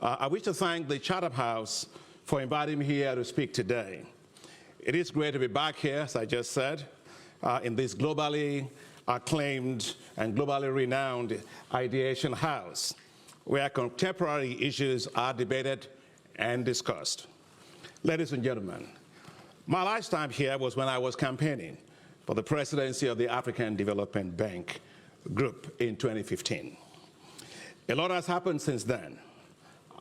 I wish to thank the Chatham House for inviting me here to speak today. It is great to be back here, as I just said, in this globally acclaimed and globally renowned ideation house, where contemporary issues are debated and discussed. Ladies and gentlemen, my last time here was when I was campaigning for the presidency of the African Development Bank Group in 2015. A lot has happened since then.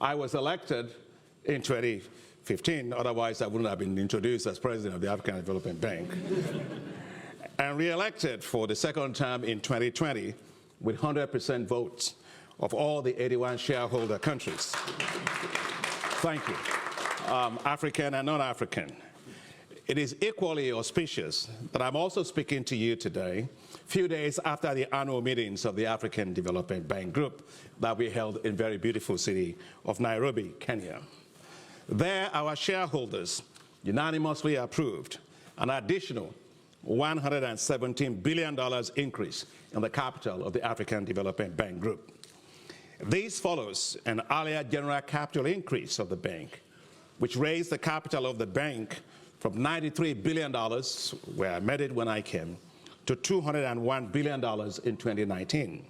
I was elected in 2015, otherwise I wouldn't have been introduced as president of the African Development Bank, and re-elected for the second term in 2020 with 100% votes of all the 81 shareholder countries. Thank you, African and non-African. It is equally auspicious that I'm also speaking to you today, a few days after the annual meetings of the African Development Bank Group that we held in very beautiful city of Nairobi, Kenya. There, our shareholders unanimously approved an additional $117 billion increase in the capital of the African Development Bank Group. This follows an earlier general capital increase of the bank, which raised the capital of the bank from $93 billion, where I met it when I came, to $201 billion in 2019.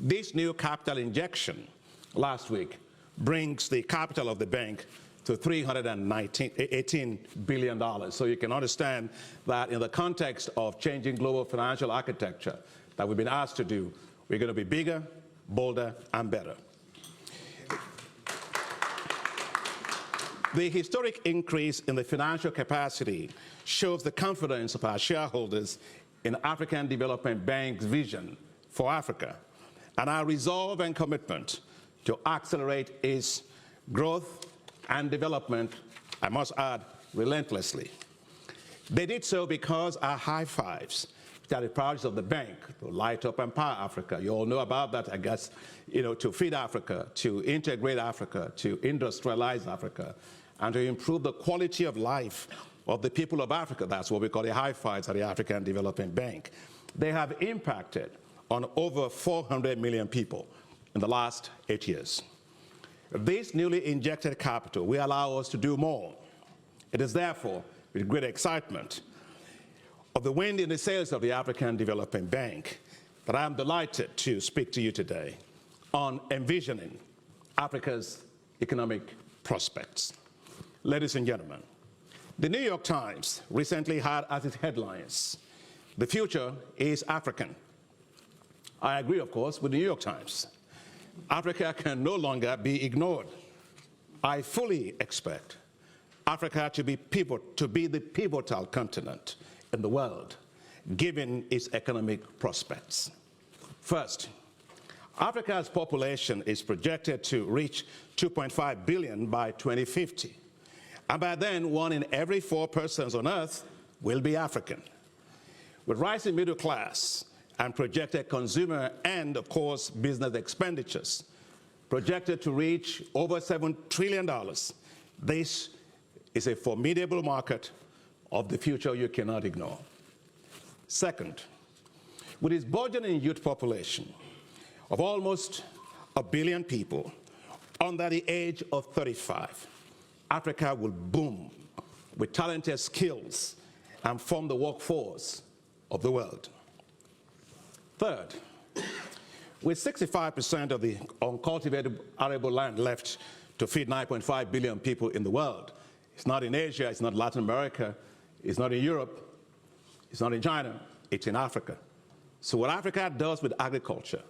This new capital injection last week brings the capital of the bank to $318 billion. So you can understand that in the context of changing global financial architecture that we've been asked to do, we're going to be bigger, bolder, and better. The historic increase in the financial capacity shows the confidence of our shareholders in African Development Bank's vision for Africa and our resolve and commitment to accelerate its growth and development, I must add, relentlessly. They did so because our high fives, which are the priorities of the bank, to light up and power Africa. You all know about that, I guess, to feed Africa, to integrate Africa, to industrialize Africa, and to improve the quality of life of the people of Africa. That's what we call the high fives at the African Development Bank. They have impacted on over 400 million people in the last 8 years. This newly injected capital will allow us to do more. It is therefore with great excitement of the wind in the sails of the African Development Bank that I am delighted to speak to you today on envisioning Africa's economic prospects. Ladies and gentlemen, the New York Times recently had as its headlines, "The future is African." I agree, of course, with the New York Times. Africa can no longer be ignored. I fully expect Africa to be the pivotal continent in the world, given its economic prospects. First, Africa's population is projected to reach 2.5 billion by 2050. And by then, 1 in every 4 persons on Earth will be African. With rising middle class and projected consumer and, of course, business expenditures projected to reach over $7 trillion, this is a formidable market of the future you cannot ignore. Second, with its burgeoning youth population of almost 1 billion people under the age of 35, Africa will boom with talented skills and form the workforce of the world. Third, with 65% of the uncultivated arable land left to feed 9.5 billion people in the world, it's not in Asia, it's not Latin America, it's not in Europe, it's not in China, it's in Africa. So what Africa does with agriculture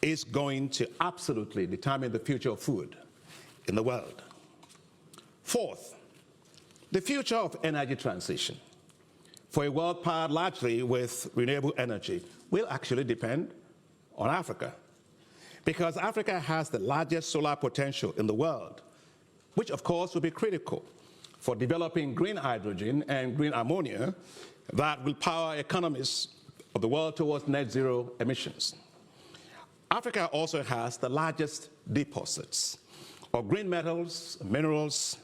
is going to absolutely determine the future of food in the world. Fourth, the future of energy transition for a world powered largely with renewable energy will actually depend on Africa, because Africa has the largest solar potential in the world, which of course will be critical for developing green hydrogen and green ammonia that will power economies of the world towards net zero emissions. Africa also has the largest deposits of green metals, minerals,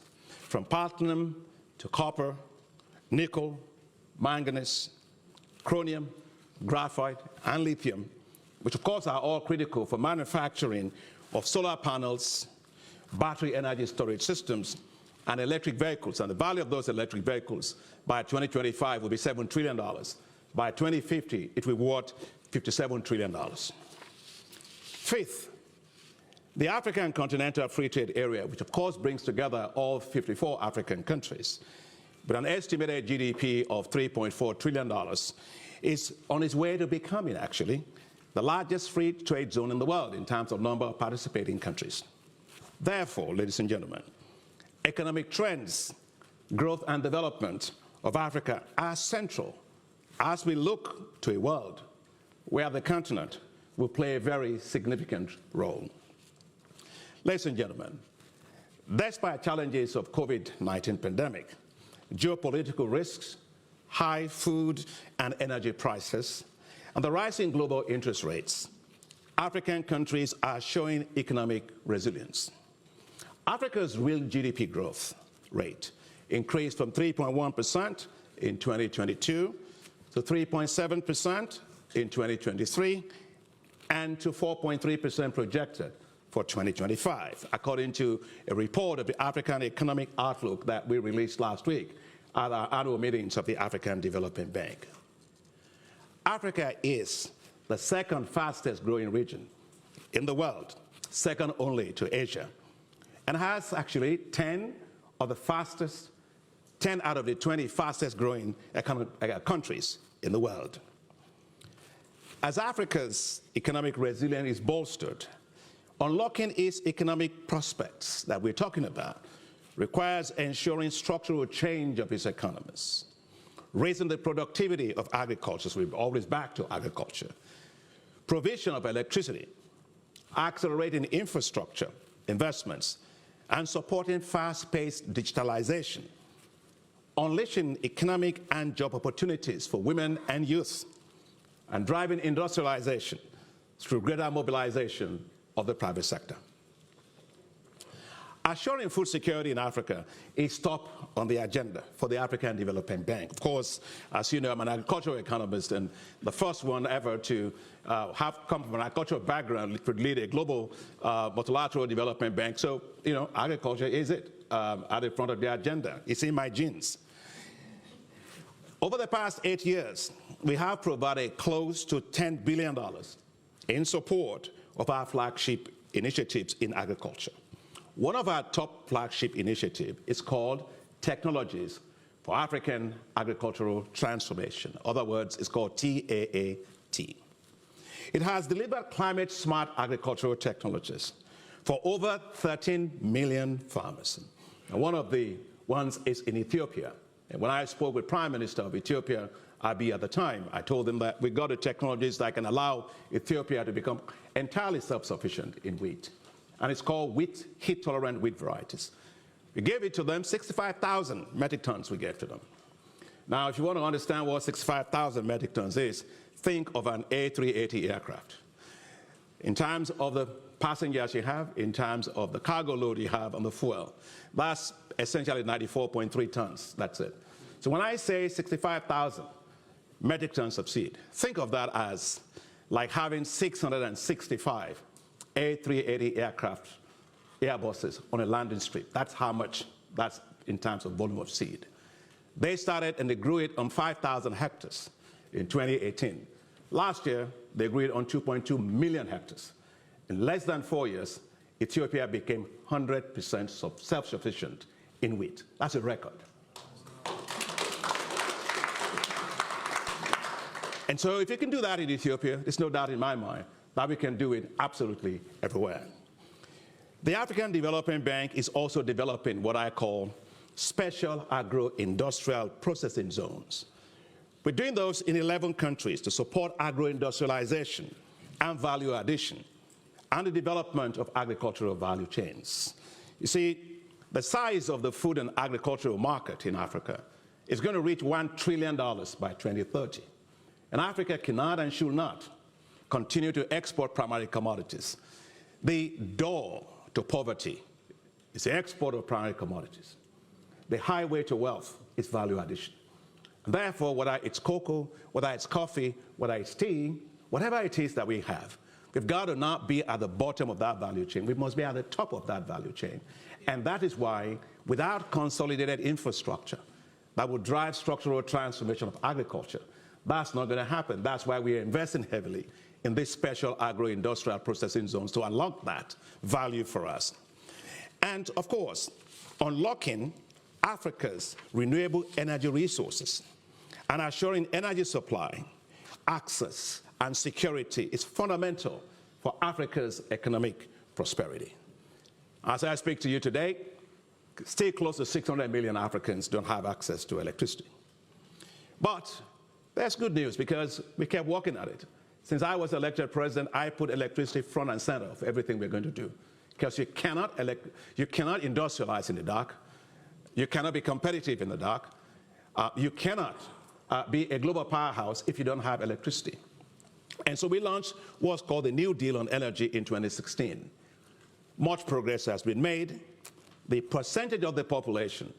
from platinum to copper, nickel, manganese, chromium, graphite, and lithium, which of course are all critical for manufacturing of solar panels, battery energy storage systems, and electric vehicles. And the value of those electric vehicles by 2025 will be $7 trillion. By 2050, it will be worth $57 trillion. Fifth, the African Continental Free Trade Area, which of course brings together all 54 African countries, with an estimated GDP of $3.4 trillion, is on its way to becoming, actually, the largest free trade zone in the world in terms of number of participating countries. Therefore, ladies and gentlemen, economic trends, growth and development of Africa are central as we look to a world where the continent will play a very significant role. Ladies and gentlemen, despite challenges of COVID-19 pandemic, geopolitical risks, high food and energy prices, and the rising global interest rates, African countries are showing economic resilience. Africa's real GDP growth rate increased from 3.1% in 2022 to 3.7% in 2023 and to 4.3% projected for 2025, according to a report of the African Economic Outlook that we released last week at our annual meetings of the African Development Bank. Africa is the second fastest growing region in the world, second only to Asia, and has actually 10 out of the 20 fastest growing countries in the world. As Africa's economic resilience is bolstered, unlocking its economic prospects that we're talking about requires ensuring structural change of its economies, raising the productivity of agriculture, so we're always back to agriculture, provision of electricity, accelerating infrastructure investments, and supporting fast-paced digitalization, unleashing economic and job opportunities for women and youth, and driving industrialization through greater mobilization of the private sector. Assuring food security in Africa is top on the agenda for the African Development Bank. Of course, as you know, I'm an agricultural economist and the first one ever to have come from an agricultural background to lead a global multilateral development bank. So, you know, agriculture is it at the front of the agenda. It's in my genes. Over the past 8 years, we have provided close to $10 billion in support of our flagship initiatives in agriculture. One of our top flagship initiatives is called Technologies for African Agricultural Transformation. In other words, it's called TAAT. It has delivered climate-smart agricultural technologies for over 13 million farmers. And one of the ones is in Ethiopia. And when I spoke with Prime Minister of Ethiopia, Abiy at the time, I told them that we got the technologies that can allow Ethiopia to become entirely self-sufficient in wheat. And it's called heat-tolerant wheat varieties. We gave it to them, 65,000 metric tons we gave to them. Now, if you want to understand what 65,000 metric tons is, think of an A380 aircraft. In terms of the passengers you have, in terms of the cargo load you have on the fuel, that's essentially 94.3 tons, that's it. So when I say 65,000 metric tons of seed, think of that as like having 665 A380 aircraft, Airbuses on a landing strip. That's how much, that's in terms of volume of seed. They started and they grew it on 5,000 hectares in 2018. Last year, they grew it on 2.2 million hectares. In less than 4 years, Ethiopia became 100% self-sufficient in wheat. That's a record. And so if you can do that in Ethiopia, there's no doubt in my mind that we can do it absolutely everywhere. The African Development Bank is also developing what I call special agro-industrial processing zones. We're doing those in 11 countries to support agro-industrialization and value addition and the development of agricultural value chains. You see, the size of the food and agricultural market in Africa is going to reach $1 trillion by 2030. And Africa cannot and should not continue to export primary commodities. The door to poverty is the export of primary commodities. The highway to wealth is value addition. And therefore, whether it's cocoa, whether it's coffee, whether it's tea, whatever it is that we have, We've got to not be at the bottom of that value chain. We must be at the top of that value chain. And that is why, without consolidated infrastructure that will drive structural transformation of agriculture, that's not going to happen. That's why we are investing heavily in these special agro-industrial processing zones to unlock that value for us. And of course, unlocking Africa's renewable energy resources and assuring energy supply, access, and security is fundamental for Africa's economic prosperity. As I speak to you today, still close to 600 million Africans don't have access to electricity. But that's good news because we kept working at it. Since I was elected president, I put electricity front and center of everything we're going to do. Because you cannot industrialize in the dark. You cannot be competitive in the dark. You cannot be a global powerhouse if you don't have electricity. And so we launched what's called the New Deal on Energy in 2016. Much progress has been made. The percentage of the population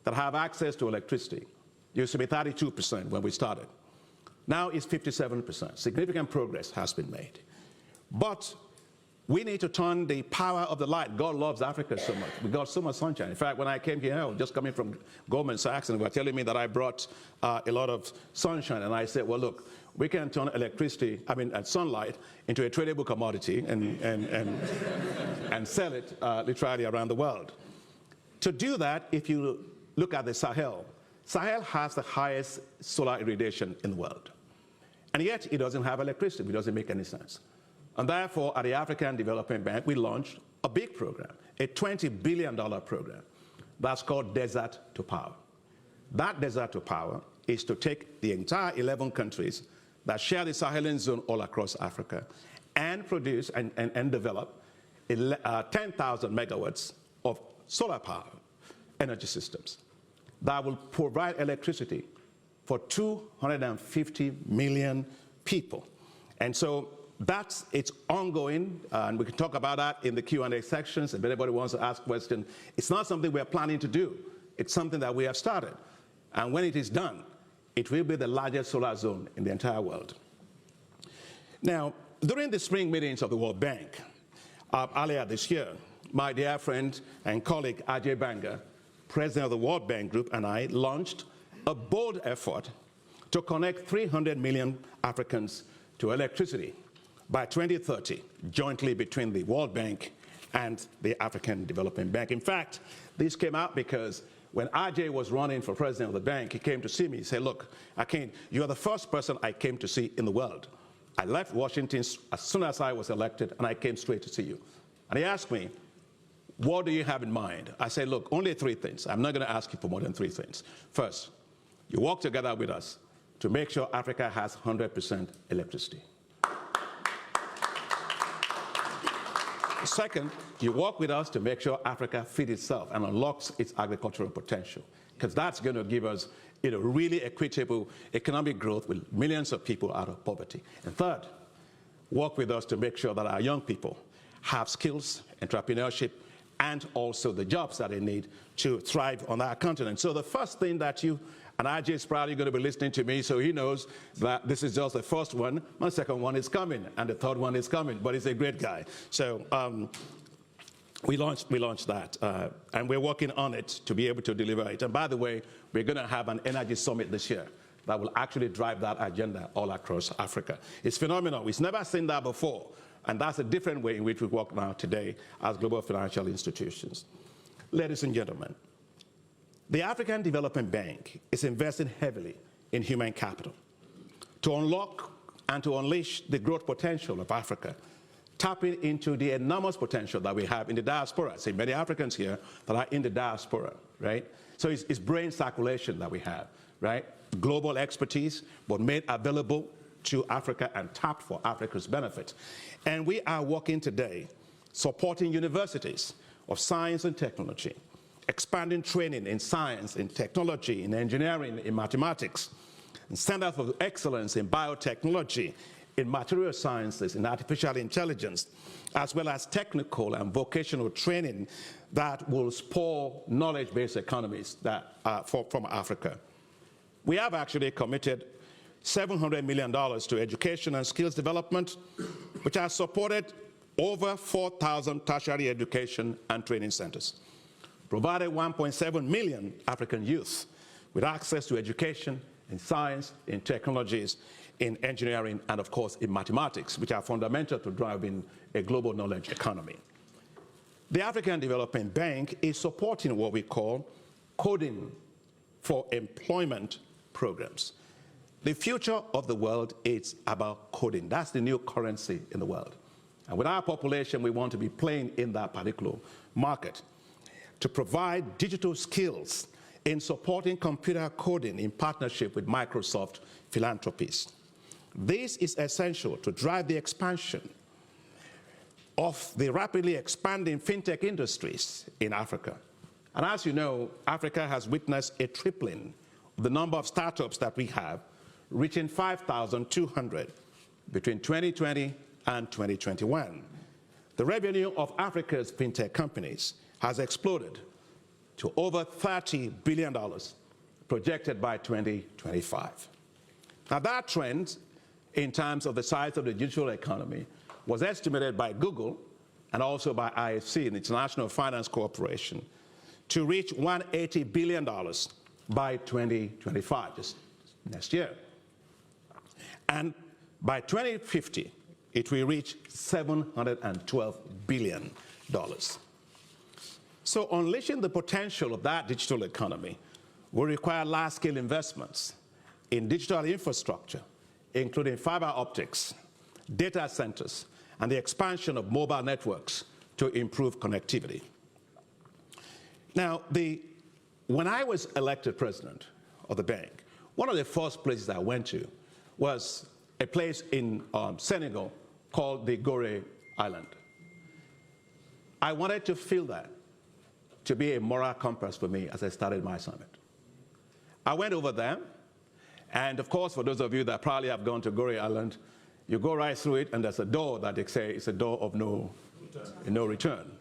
that have access to electricity used to be 32% when we started. Now it's 57%. Significant progress has been made. But we need to turn the power of the light. God loves Africa so much. We got so much sunshine. In fact, when I came here, I was just coming from Goldman Sachs, and they were telling me that I brought a lot of sunshine. And I said, well, look, we can turn electricity, and sunlight, into a tradable commodity and sell it literally around the world. To do that, if you look at the Sahel has the highest solar irradiation in the world. And yet, it doesn't have electricity. It doesn't make any sense. And therefore, at the African Development Bank, we launched a big program, a $20 billion program that's called Desert to Power. That Desert to Power is to take the entire 11 countries that share the Sahelian zone all across Africa and produce and develop 10,000 megawatts of solar power energy systems that will provide electricity for 250 million people. And so it's ongoing, and we can talk about that in the Q&A sections if anybody wants to ask questions. It's not something we're planning to do. It's something that we have started. And when it is done, it will be the largest solar zone in the entire world. Now, during the spring meetings of the World Bank earlier this year, my dear friend and colleague Ajay Banga, president of the World Bank Group, and I launched a bold effort to connect 300 million Africans to electricity by 2030, jointly between the World Bank and the African Development Bank. In fact, this came out because when Ajay was running for president of the bank, he came to see me. He said, look, Akin, you're the first person I came to see in the world. I left Washington as soon as I was elected, and I came straight to see you. And he asked me, what do you have in mind? I said, look, only 3 things. I'm not going to ask you for more than 3 things. First, you work together with us to make sure Africa has 100% electricity. Second, you work with us to make sure Africa feeds itself and unlocks its agricultural potential, because that's going to give us really equitable economic growth with millions of people out of poverty. And third, work with us to make sure that our young people have skills, entrepreneurship, and also the jobs that they need to thrive on our continent. So the first thing that and Ajay is probably going to be listening to me, so he knows that this is just the first one. My second one is coming, and the third one is coming, but he's a great guy. So we launched that, and we're working on it to be able to deliver it. And by the way, we're going to have an energy summit this year that will actually drive that agenda all across Africa. It's phenomenal. We've never seen that before, and that's a different way in which we work now today as global financial institutions. Ladies and gentlemen, the African Development Bank is investing heavily in human capital to unlock and to unleash the growth potential of Africa, tapping into the enormous potential that we have in the diaspora. I see many Africans here that are in the diaspora, right? So it's brain circulation that we have, right? Global expertise, but made available to Africa and tapped for Africa's benefit. And we are working today supporting universities of science and technology, expanding training in science, in technology, in engineering, in mathematics, and centers of excellence in biotechnology, in material sciences, in artificial intelligence, as well as technical and vocational training that will spur knowledge-based economies from Africa. We have actually committed $700 million to education and skills development, which has supported over 4,000 tertiary education and training centers, provided 1.7 million African youth with access to education in science, in technologies, in engineering, and of course in mathematics, which are fundamental to driving a global knowledge economy. The African Development Bank is supporting what we call coding for employment programs. The future of the world is about coding. That's the new currency in the world. And with our population, we want to be playing in that particular market to provide digital skills in supporting computer coding in partnership with Microsoft philanthropies. This is essential to drive the expansion of the rapidly expanding fintech industries in Africa. And as you know, Africa has witnessed a tripling of the number of startups that we have, reaching 5,200 between 2020 and 2021. The revenue of Africa's fintech companies has exploded to over $30 billion, projected by 2025. Now that trend, in terms of the size of the digital economy, was estimated by Google and also by IFC, the International Finance Corporation, to reach $180 billion by 2025, just next year. And by 2050, it will reach $712 billion. So unleashing the potential of that digital economy will require large-scale investments in digital infrastructure, including fiber optics, data centers, and the expansion of mobile networks to improve connectivity. Now, when I was elected president of the bank, one of the first places I went to was a place in Senegal called the Gorée Island. I wanted to feel that to be a moral compass for me as I started my summit. I went over there, and of course, for those of you that probably have gone to Gorée Island, you go right through it, and there's a door that they say is a door of no return.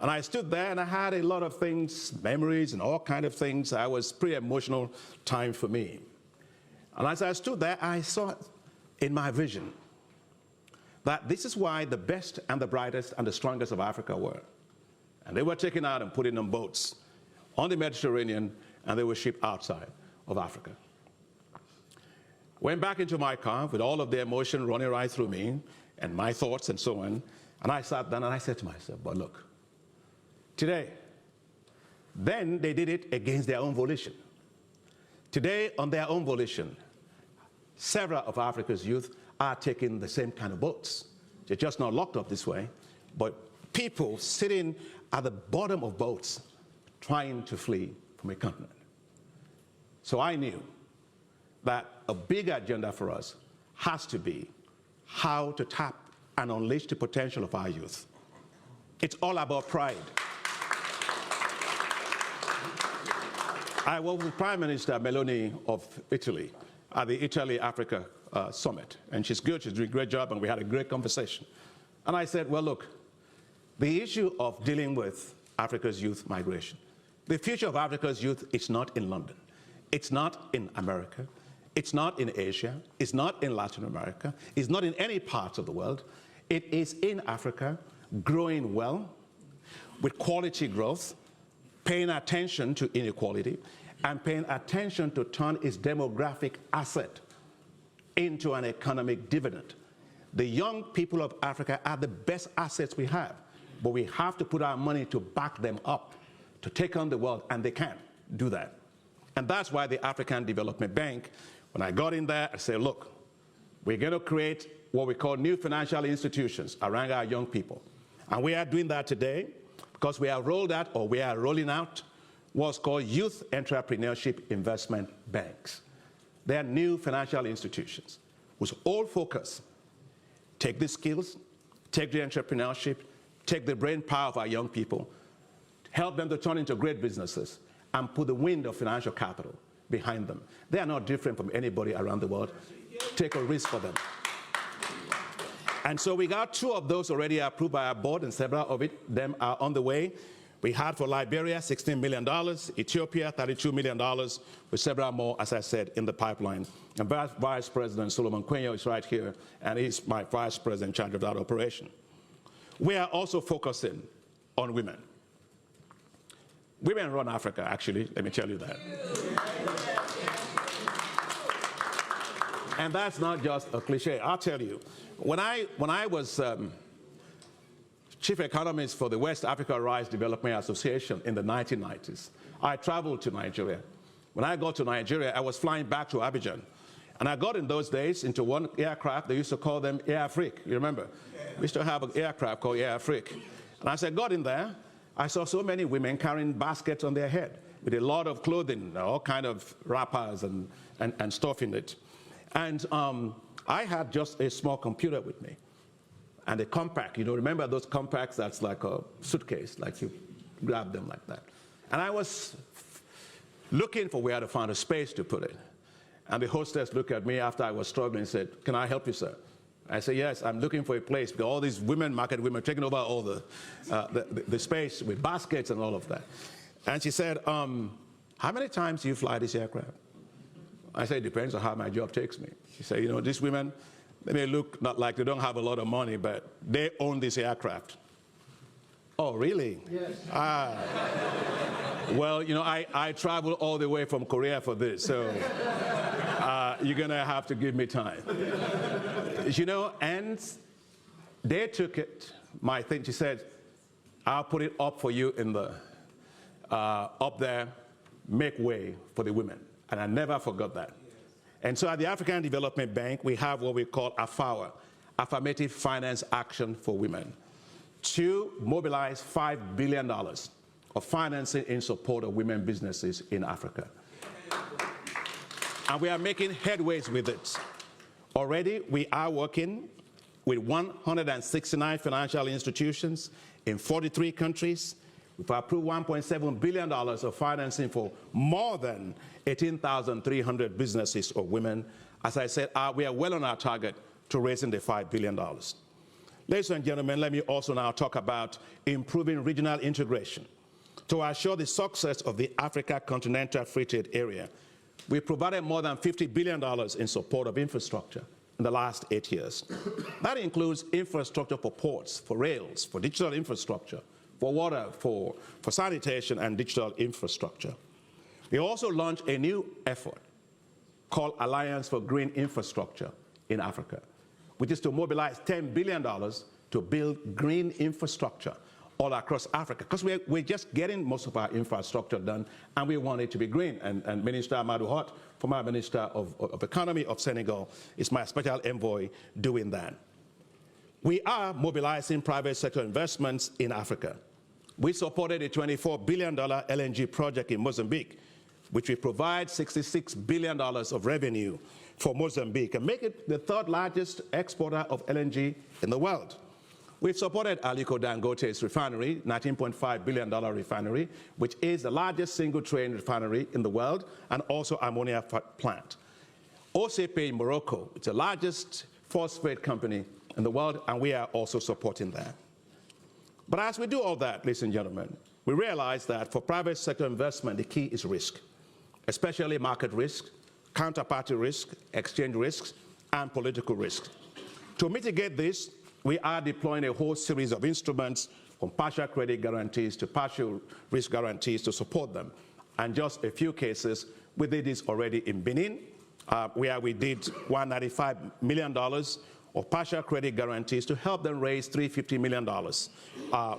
And I stood there, and I had a lot of things, memories, and all kinds of things. It was pretty emotional time for me. And as I stood there, I saw in my vision that this is why the best and the brightest and the strongest of Africa were. And they were taken out and put in on boats on the Mediterranean, and they were shipped outside of Africa. Went back into my car with all of the emotion running right through me and my thoughts and so on. And I sat down and I said to myself, but look, today, then they did it against their own volition. Today, on their own volition, several of Africa's youth are taking the same kind of boats. They're just not locked up this way, but people sitting at the bottom of boats trying to flee from a continent. So I knew that a big agenda for us has to be how to tap and unleash the potential of our youth. It's all about pride. I was with Prime Minister Meloni of Italy at the Italy-Africa Summit, and she's good, she's doing a great job, and we had a great conversation. And I said, well, look, the issue of dealing with Africa's youth migration, the future of Africa's youth is not in London. It's not in America. It's not in Asia. It's not in Latin America. It's not in any parts of the world. It is in Africa, growing well, with quality growth, paying attention to inequality, and paying attention to turn its demographic asset into an economic dividend. The young people of Africa are the best assets we have, but we have to put our money to back them up, to take on the world, and they can do that. And that's why the African Development Bank, when I got in there, I said, look, we're going to create what we call new financial institutions around our young people. And we are doing that today because we are rolling out what's called Youth Entrepreneurship Investment Banks. They are new financial institutions whose whole focus, take the skills, take the entrepreneurship, take the brain power of our young people, help them to turn into great businesses, and put the wind of financial capital behind them. They are not different from anybody around the world. Take a risk for them. And so we got 2 of those already approved by our board, and several of them are on the way. We had for Liberia $16 million, Ethiopia $32 million, with several more, as I said, in the pipeline. And Vice President Solomon Quenyo is right here, and he's my Vice President in charge of that operation. We are also focusing on women. Women run Africa, actually, let me tell you that. And that's not just a cliche. I'll tell you, when I was chief economist for the West Africa Rice Development Association in the 1990s, I traveled to Nigeria. When I got to Nigeria, I was flying back to Abidjan. And I got in those days into one aircraft. They used to call them Air Afrique. You remember? We used to have an aircraft called Air Afrique. And as I got in there, I saw so many women carrying baskets on their head with a lot of clothing, all kind of wrappers and stuff in it. And I had just a small computer with me. And a compact, you know, remember those compacts that's like a suitcase, like you grab them like that. And I was looking for where to find a space to put it. And the hostess looked at me after I was struggling and said, "Can I help you, sir?" I said, "Yes, I'm looking for a place because all these market women are taking over all the space with baskets and all of that." And she said, "How many times do you fly this aircraft?" I said, "It depends on how my job takes me." She said, "You know, these women, they may look not like they don't have a lot of money, but they own this aircraft." "Oh, really?" "Yes." Well, you know, I traveled all the way from Korea for this, so you're going to have to give me time. You know, and they took it, my thing, she said, "I'll put it up for you in the, up there, make way for the women." And I never forgot that. And so at the African Development Bank, we have what we call AFAWA, Affirmative Finance Action for Women, to mobilize $5 billion of financing in support of women businesses in Africa. And we are making headways with it. Already, we are working with 169 financial institutions in 43 countries. We've approved $1.7 billion of financing for more than 18,300 businesses of women. As I said, we are well on our target to raising the $5 billion. Ladies and gentlemen, let me also now talk about improving regional integration. To assure the success of the Africa Continental Free Trade Area, we provided more than $50 billion in support of infrastructure in the last 8 years. That includes infrastructure for ports, for rails, for digital infrastructure, for water, for sanitation and digital infrastructure. We also launched a new effort called Alliance for Green Infrastructure in Africa, which is to mobilize $10 billion to build green infrastructure all across Africa, because we're just getting most of our infrastructure done, and we want it to be green. And Minister Amadou Hott, former Minister of Economy of Senegal, is my special envoy doing that. We are mobilizing private sector investments in Africa. We supported a $24 billion LNG project in Mozambique, which will provide $66 billion of revenue for Mozambique and make it the third largest exporter of LNG in the world. We've supported Aliko Dangote's refinery, $19.5 billion refinery, which is the largest single-train refinery in the world, and also ammonia plant. OCP in Morocco, it's the largest phosphate company in the world, and we are also supporting that. But as we do all that, ladies and gentlemen, we realize that for private sector investment, the key is risk, especially market risk, counterparty risk, exchange risks, and political risk. To mitigate this, we are deploying a whole series of instruments, from partial credit guarantees to partial risk guarantees, to support them. And just a few cases, we did this already in Benin, where we did $195 million of partial credit guarantees to help them raise $350 million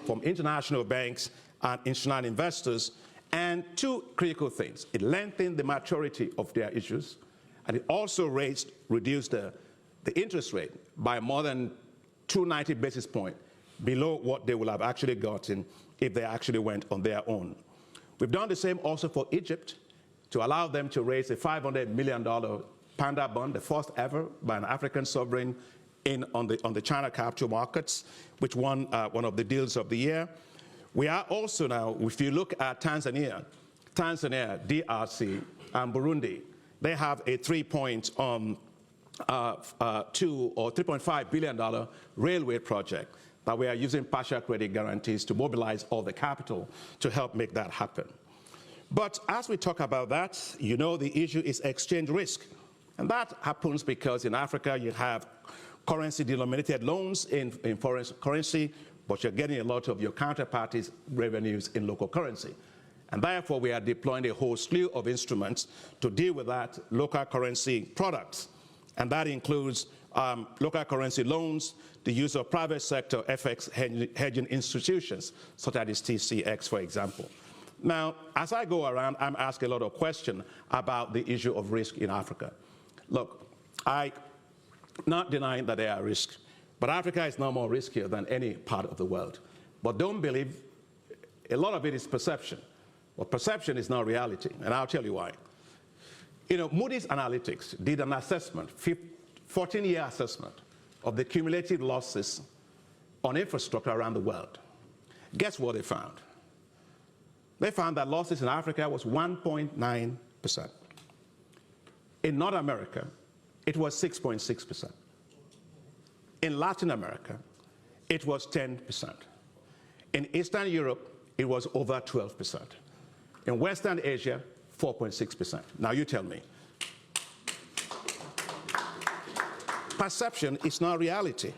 from international banks and institutional investors. And two critical things: it lengthened the maturity of their issues, and it also reduced the interest rate by more than 290 basis points below what they would have actually gotten if they actually went on their own. We've done the same also for Egypt, to allow them to raise a $500 million Panda bond, the first ever by an African sovereign on the China capital markets, which won one of the deals of the year. We are also now, if you look at Tanzania, DRC, and Burundi, they have a $3.5 billion railway project that we are using partial credit guarantees to mobilize all the capital to help make that happen. But as we talk about that, you know the issue is exchange risk. And that happens because in Africa you have currency-denominated loans in foreign currency, but you're getting a lot of your counterparties' revenues in local currency. And therefore, we are deploying a whole slew of instruments to deal with that local currency products. And that includes local currency loans, the use of private sector FX hedging institutions, such as TCX, for example. Now, as I go around, I'm asking a lot of questions about the issue of risk in Africa. Look, I'm not denying that there are risks, but Africa is no more riskier than any part of the world. But don't believe, a lot of it is perception. Well, perception is not reality, and I'll tell you why. You know, Moody's Analytics did an assessment, 14-year assessment of the cumulative losses on infrastructure around the world. Guess what they found? They found that losses in Africa was 1.9%. In North America, it was 6.6%. In Latin America, it was 10%. In Eastern Europe, it was over 12%. In Western Asia, 4.6%. Now you tell me. Perception is not reality.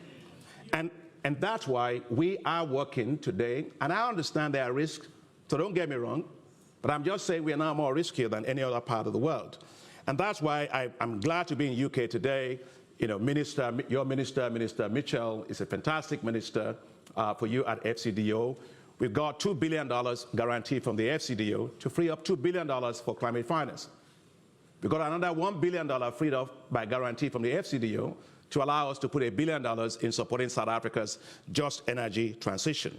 And that's why we are working today, and I understand there are risks, so don't get me wrong, but I'm just saying we are now more riskier than any other part of the world. And that's why I'm glad to be in UK today. You know, your minister, Minister Mitchell, is a fantastic minister for you at FCDO. We've got $2 billion guaranteed from the FCDO to free up $2 billion for climate finance. We've got another $1 billion freed up by guarantee from the FCDO to allow us to put $1 billion in supporting South Africa's just energy transition.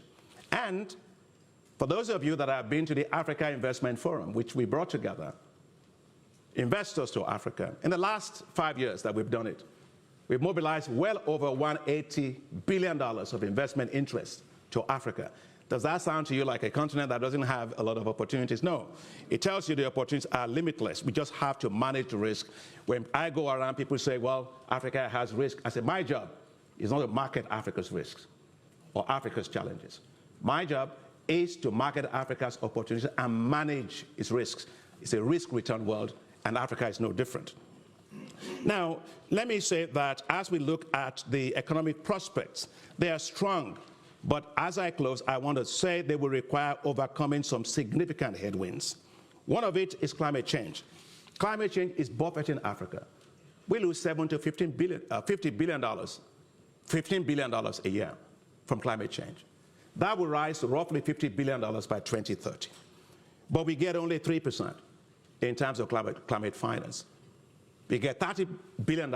And for those of you that have been to the Africa Investment Forum, which we brought together investors to Africa, in the last 5 years that we've done it, we've mobilized well over $180 billion of investment interest to Africa. Does that sound to you like a continent that doesn't have a lot of opportunities? No. It tells you the opportunities are limitless. We just have to manage the risk. When I go around, people say, well, Africa has risk. I say, my job is not to market Africa's risks or Africa's challenges. My job is to market Africa's opportunities and manage its risks. It's a risk-return world, and Africa is no different. Now, let me say that as we look at the economic prospects, they are strong. But as I close, I want to say they will require overcoming some significant headwinds. One of it is climate change. Climate change is buffeting Africa. We lose $7 to $50 billion a year from climate change. That will rise to roughly $50 billion by 2030. But we get only 3% in terms of climate finance. We get $30 billion.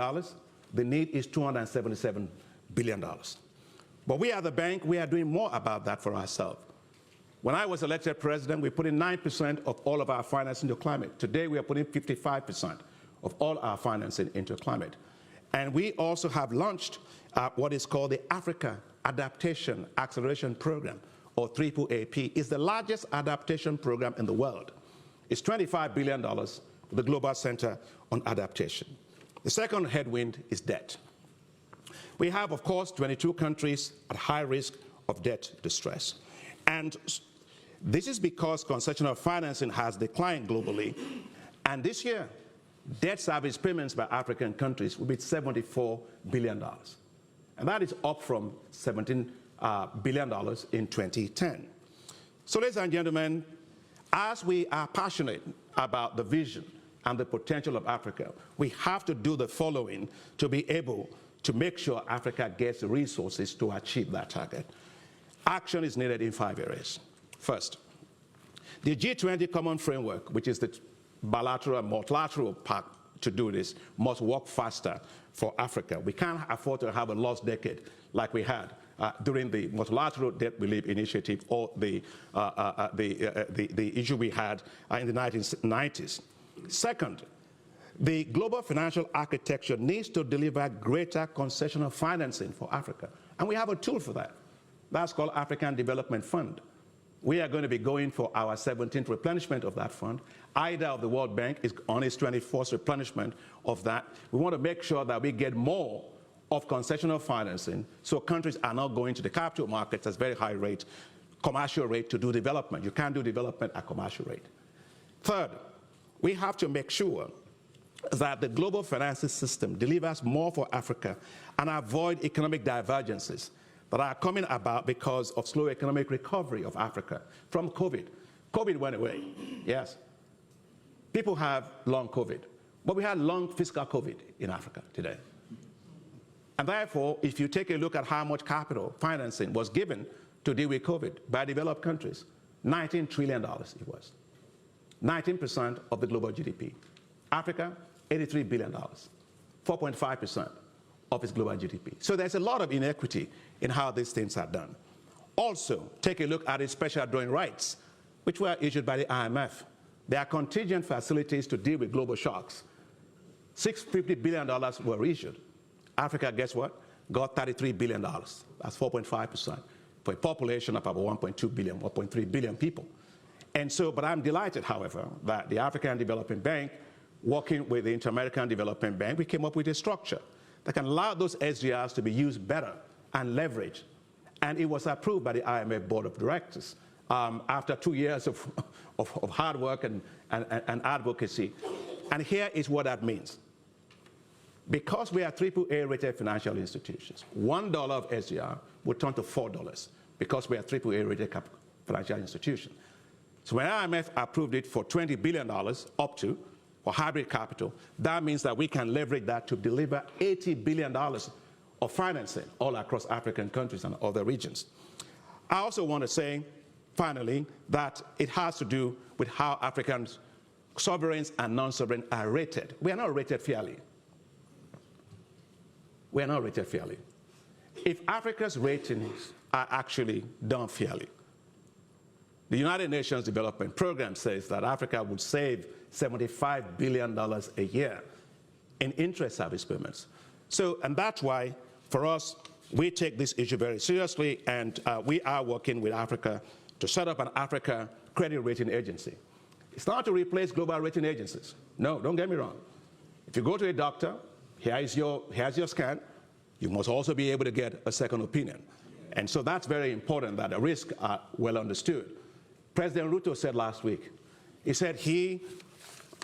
The need is $277 billion. But we at the bank, we are doing more about that for ourselves. When I was elected president, we put in 9% of all of our financing into climate. Today, we are putting 55% of all our financing into climate. And we also have launched what is called the Africa Adaptation Acceleration Program, or AAAP. It's the largest adaptation program in the world. It's $25 billion for the Global Center on Adaptation. The second headwind is debt. We have, of course, 22 countries at high risk of debt distress. And this is because concessional financing has declined globally. And this year, debt service payments by African countries will be $74 billion. And that is up from $17 billion in 2010. So, ladies and gentlemen, as we are passionate about the vision and the potential of Africa, we have to do the following to be able to make sure Africa gets the resources to achieve that target. Action is needed in 5 areas. First, the G20 Common Framework, which is the bilateral and multilateral part to do this, must work faster for Africa. We can't afford to have a lost decade like we had during the multilateral debt relief initiative or the issue we had in the 1990s. Second, the global financial architecture needs to deliver greater concessional financing for Africa. And we have a tool for that. That's called African Development Fund. We are going to be going for our 17th replenishment of that fund. IDA of the World Bank is on its 24th replenishment of that. We want to make sure that we get more of concessional financing, so countries are not going to the capital markets at very high rate, commercial rate to do development. You can't do development at commercial rate. Third, we have to make sure that the global financing system delivers more for Africa and avoid economic divergences that are coming about because of slow economic recovery of Africa from COVID. COVID went away, yes. People have long COVID, but we had long fiscal COVID in Africa today. And therefore, if you take a look at how much capital financing was given to deal with COVID by developed countries, $19 trillion it was. 19% of the global GDP. Africa, $83 billion, 4.5% of its global GDP. So there's a lot of inequity in how these things are done. Also, take a look at its special drawing rights, which were issued by the IMF. There are contingent facilities to deal with global shocks. $650 billion were issued. Africa, guess what? Got $33 billion. That's 4.5% for a population of about 1.2 billion, 1.3 billion people. And so, but I'm delighted, however, that the African Development Bank, working with the Inter-American Development Bank, we came up with a structure that can allow those SDRs to be used better and leveraged. And it was approved by the IMF Board of Directors after 2 years of hard work and advocacy. And here is what that means. Because we are AAA rated financial institutions, $1 of SDR would turn to $4 because we are AAA rated financial institution. So when IMF approved it for $20 billion up to for hybrid capital, that means that we can leverage that to deliver $80 billion of financing all across African countries and other regions. I also want to say, finally, that it has to do with how African sovereigns and non-sovereign are rated. We are not rated fairly. We are not rated fairly. If Africa's ratings are actually done fairly, the United Nations Development Program says that Africa would save $75 billion a year in interest service payments. So, and that's why, for us, we take this issue very seriously, and we are working with Africa to set up an Africa credit rating agency. It's not to replace global rating agencies. No, don't get me wrong. If you go to a doctor, here's your scan, you must also be able to get a second opinion. And so that's very important that the risks are well understood. President Ruto said last week, he said he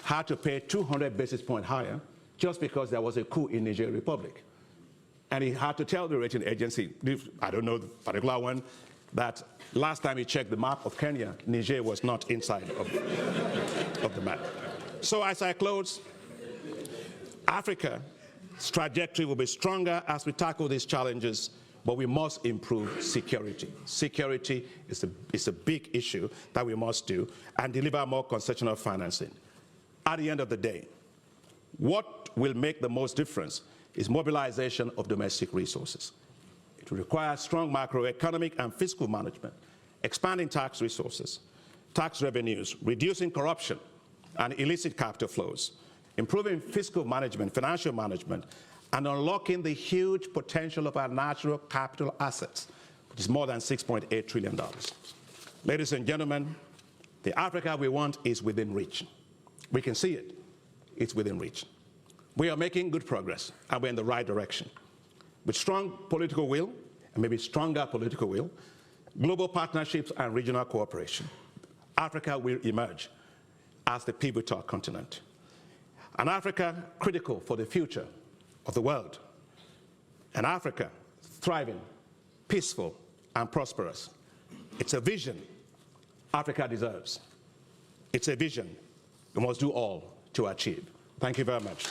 had to pay 200 basis points higher just because there was a coup in Niger Republic. And he had to tell the rating agency, I don't know the particular one, that last time he checked the map of Kenya, Niger was not inside of the map. So as I close, Africa's trajectory will be stronger as we tackle these challenges, but we must improve security. Security is a big issue that we must do, and deliver more concessional financing. At the end of the day, what will make the most difference is mobilization of domestic resources. It will require strong macroeconomic and fiscal management, expanding tax resources, tax revenues, reducing corruption and illicit capital flows, improving fiscal management, financial management, and unlocking the huge potential of our natural capital assets, which is more than $6.8 trillion. Ladies and gentlemen, the Africa we want is within reach. We can see it. It's within reach. We are making good progress, and we're in the right direction. With strong political will, and maybe stronger political will, global partnerships and regional cooperation, Africa will emerge as the pivotal continent. An Africa critical for the future of the world. An Africa thriving, peaceful, and prosperous. It's a vision Africa deserves. It's a vision we must do all to achieve. Thank you very much.